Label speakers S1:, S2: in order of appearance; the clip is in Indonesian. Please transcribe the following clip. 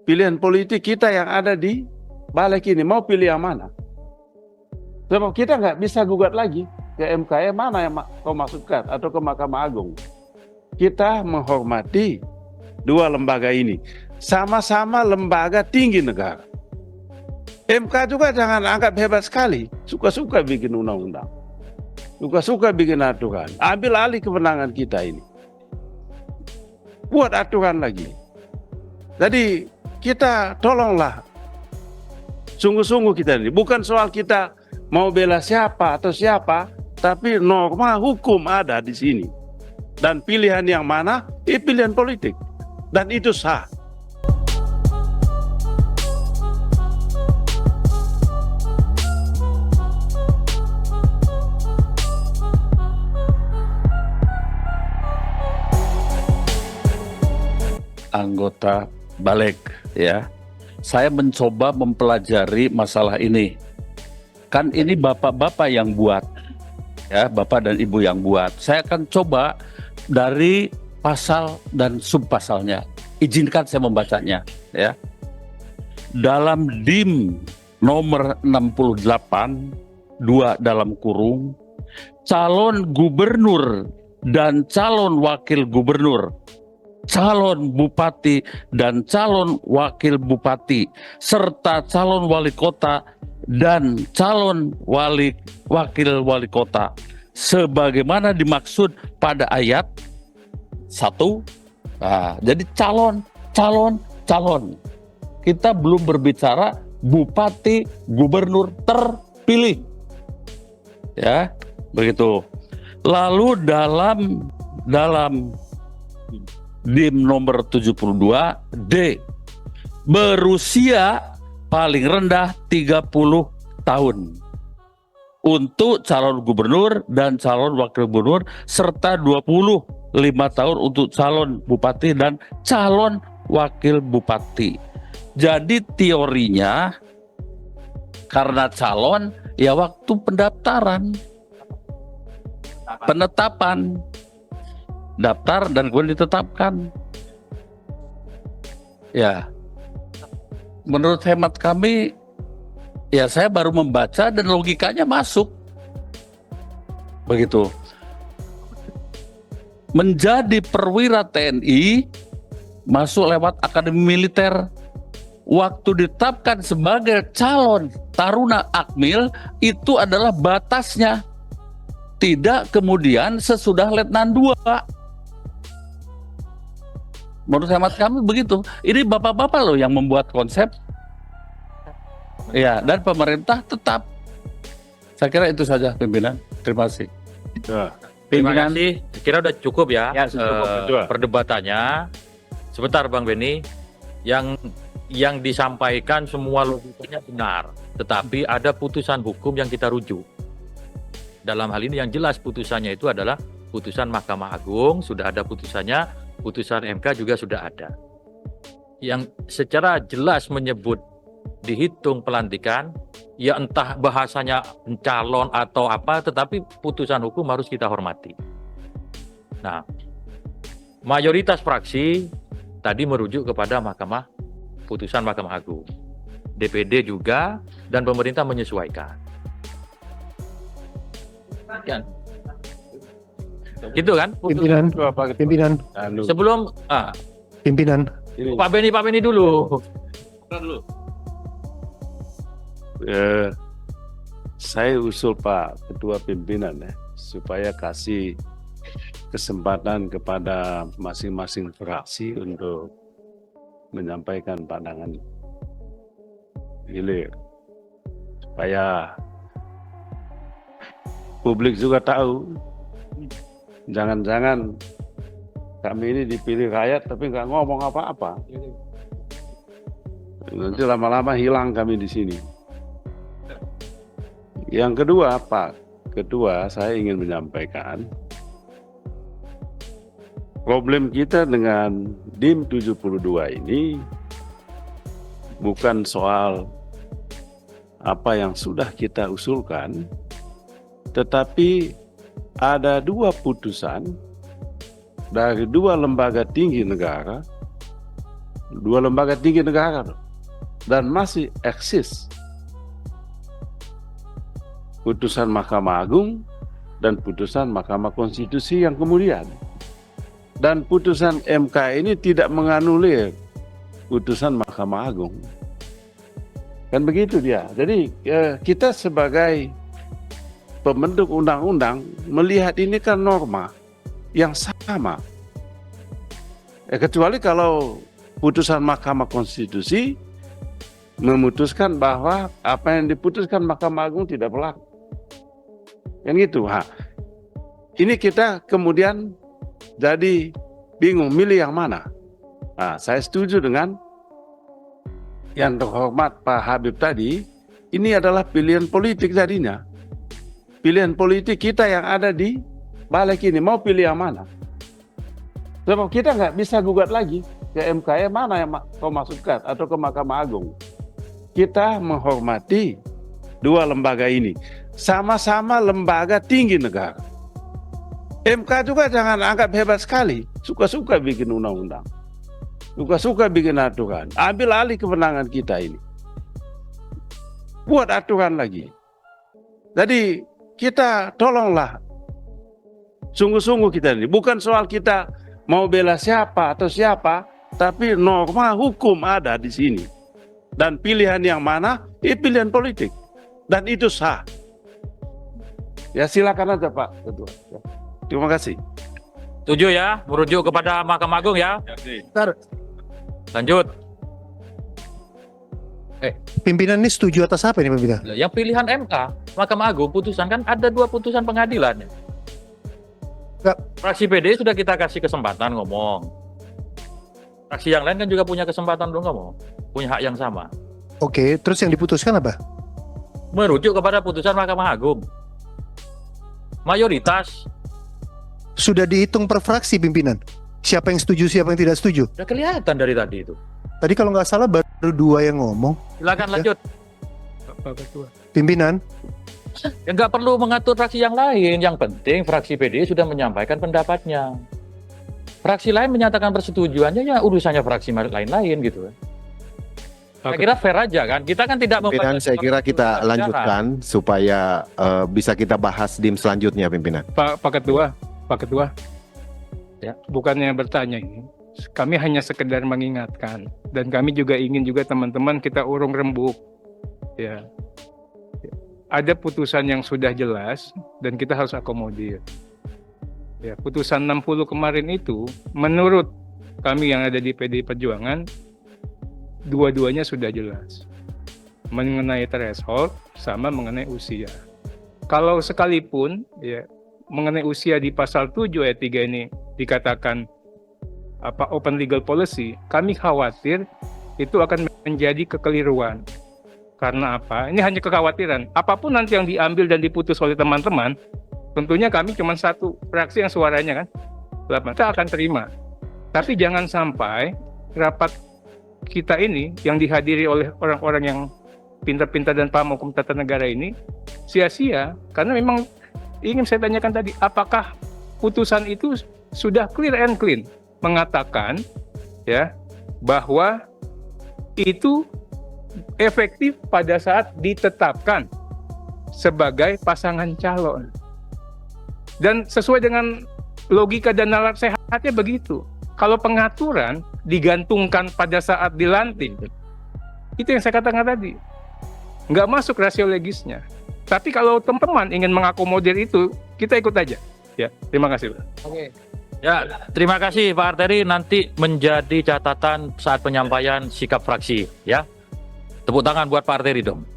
S1: pilihan politik kita yang ada di balik ini, mau pilih yang mana? Sebab kita nggak bisa gugat lagi ke MK, mana yang kau maksudkan, atau ke Mahkamah Agung. Kita menghormati dua lembaga ini, sama-sama lembaga tinggi negara. MK juga jangan anggap hebat sekali, suka-suka bikin undang-undang, suka-suka bikin aturan, ambil alih kewenangan kita ini, buat aturan lagi. Jadi kita tolonglah, sungguh-sungguh kita ini, bukan soal kita mau bela siapa atau siapa, tapi norma hukum ada di sini. Dan pilihan yang mana? Pilihan politik. Dan itu sah.
S2: Anggota balik ya, saya mencoba mempelajari masalah ini. Kan ini bapak-bapak yang buat, ya, bapak dan ibu yang buat. Saya akan coba dari pasal dan subpasalnya. Izinkan saya membacanya, ya. Dalam DIM nomor 68 2 dalam kurung, calon gubernur dan calon wakil gubernur, calon bupati dan calon wakil bupati, serta calon wali kota dan calon wakil wali kota, sebagaimana dimaksud pada ayat 1. Nah, jadi calon. Kita belum berbicara bupati, gubernur terpilih. Ya, begitu. Lalu dalam DIM nomor 72 D, berusia paling rendah 30 tahun untuk calon gubernur dan calon wakil gubernur, serta 25 tahun untuk calon bupati dan calon wakil bupati. Jadi teorinya, karena calon, ya waktu pendaftaran, penetapan, daftar dan kemudian ditetapkan. Ya, menurut hemat kami, ya saya baru membaca dan logikanya masuk. Begitu. Menjadi perwira TNI, masuk lewat akademi militer. Waktu ditetapkan sebagai calon taruna akmil, itu adalah batasnya. Tidak kemudian sesudah letnan 2. Menurut hemat kami begitu. Ini bapak-bapak loh yang membuat konsep. Ya, dan pemerintah tetap. Saya kira itu saja, pimpinan. Terima kasih.
S1: Ya.
S3: Terima
S2: Pimpinan.
S3: kasih. Kira udah cukup ya,
S1: cukup.
S3: perdebatannya. Sebentar Bang Beni, yang disampaikan semua logikanya benar, tetapi ada putusan hukum yang kita rujuk. Dalam hal ini yang jelas putusannya itu adalah putusan Mahkamah Agung, sudah ada putusannya, putusan MK juga sudah ada. Yang secara jelas menyebut dihitung pelantikan, ya entah bahasanya calon atau apa, tetapi putusan hukum harus kita hormati. Nah, mayoritas fraksi tadi merujuk kepada putusan Mahkamah Agung. DPD juga, dan pemerintah menyesuaikan. Gitu kan?
S4: Pimpinan, pimpinan,
S3: Sebelum
S4: pimpinan.
S3: Pak Beni dulu.
S1: Saya usul Pak Ketua Pimpinan ya, supaya kasih kesempatan kepada masing-masing fraksi untuk menyampaikan pandangan hilir, supaya publik juga tahu. Jangan-jangan kami ini dipilih rakyat tapi nggak ngomong apa-apa. Nanti lama-lama hilang kami di sini. Yang kedua, Pak Ketua, saya ingin menyampaikan problem kita dengan DIM 72 ini bukan soal apa yang sudah kita usulkan, tetapi ada 2 putusan dari 2 lembaga tinggi negara dua lembaga tinggi negara loh. Dan masih eksis putusan Mahkamah Agung dan putusan Mahkamah Konstitusi yang kemudian. Dan putusan MK ini tidak menganulir putusan Mahkamah Agung. Kan begitu dia. Jadi kita sebagai pembentuk undang-undang melihat ini kan norma yang sama. Kecuali kalau putusan Mahkamah Konstitusi memutuskan bahwa apa yang diputuskan Mahkamah Agung tidak berlaku. Kan gitu. Ini kita kemudian jadi bingung milih yang mana. Saya setuju dengan yang terhormat Pak Habib tadi. Ini adalah pilihan politik jadinya. Pilihan politik kita yang ada di balik ini. Mau pilih yang mana? Sebab kita nggak bisa gugat lagi ke MK mana yang kau masukkan atau ke Mahkamah Agung. Kita menghormati dua lembaga ini. Sama-sama lembaga tinggi negara. MK juga jangan anggap hebat sekali. Suka-suka bikin undang-undang. Suka-suka bikin aturan. Ambil alih kewenangan kita ini. Buat aturan lagi. Jadi kita tolonglah. Sungguh-sungguh kita ini. Bukan soal kita mau bela siapa atau siapa. Tapi norma hukum ada di sini. Dan pilihan yang mana? Pilihan politik. Dan itu sah. Ya silakan aja Pak Ketua. Terima kasih.
S3: Setuju ya, merujuk kepada Mahkamah Agung ya. Lanjut.
S4: Pimpinan ini setuju atas apa ini pimpinan?
S3: Yang pilihan MK, Mahkamah Agung putusan kan ada dua putusan pengadilan.
S4: Enggak.
S3: Fraksi PD sudah kita kasih kesempatan ngomong. Fraksi yang lain kan juga punya kesempatan dong ngomong, punya hak yang sama.
S4: Oke, terus yang diputuskan apa?
S3: Merujuk kepada putusan Mahkamah Agung. Mayoritas
S4: Sudah dihitung per fraksi pimpinan. Siapa yang setuju, siapa yang tidak setuju.
S3: udah kelihatan dari tadi itu.
S4: Tadi kalau nggak salah baru 2 yang ngomong.
S3: Silakan
S4: Ya.
S3: lanjut.
S4: Pimpinan,
S3: Ya nggak perlu mengatur fraksi yang lain. Yang penting fraksi PD sudah menyampaikan pendapatnya. Fraksi lain menyatakan persetujuannya ya urusannya fraksi lain-lain gitu. Saya kira fair aja kan. Kita kan tidak
S5: Pimpinan, saya kira kita
S3: Bicara.
S5: lanjutkan supaya bisa kita bahas di selanjutnya, pimpinan.
S6: Pak Ketua, ya, bukannya bertanya ini, kami hanya sekedar mengingatkan, dan kami juga ingin juga teman-teman kita urung rembuk, ya, ada putusan yang sudah jelas dan kita harus akomodir. Ya, putusan 60 kemarin itu, menurut kami yang ada di PDI Perjuangan, dua-duanya sudah jelas mengenai threshold sama mengenai usia. Kalau sekalipun, ya, mengenai usia di pasal 7 ayat 3 ini dikatakan open legal policy, kami khawatir itu akan menjadi kekeliruan. Karena apa? Ini hanya kekhawatiran. Apapun nanti yang diambil dan diputus oleh teman-teman, tentunya kami cuma satu fraksi yang suaranya kan, kita akan terima. Tapi jangan sampai rapat kita ini yang dihadiri oleh orang-orang yang pintar-pintar dan paham hukum tata negara ini sia-sia, karena memang ingin saya tanyakan tadi, apakah putusan itu sudah clear and clean mengatakan ya bahwa itu efektif pada saat ditetapkan sebagai pasangan calon, dan sesuai dengan logika dan nalar sehatnya begitu. Kalau pengaturan digantungkan pada saat dilantik, itu yang saya katakan tadi, nggak masuk rasio legisnya. Tapi kalau teman-teman ingin mengakomodir itu, kita ikut aja. Ya, terima kasih.
S3: Oke. Ya, terima kasih Pak Arteri. Nanti menjadi catatan saat penyampaian sikap fraksi. Ya, tepuk tangan buat Pak Arteri dong.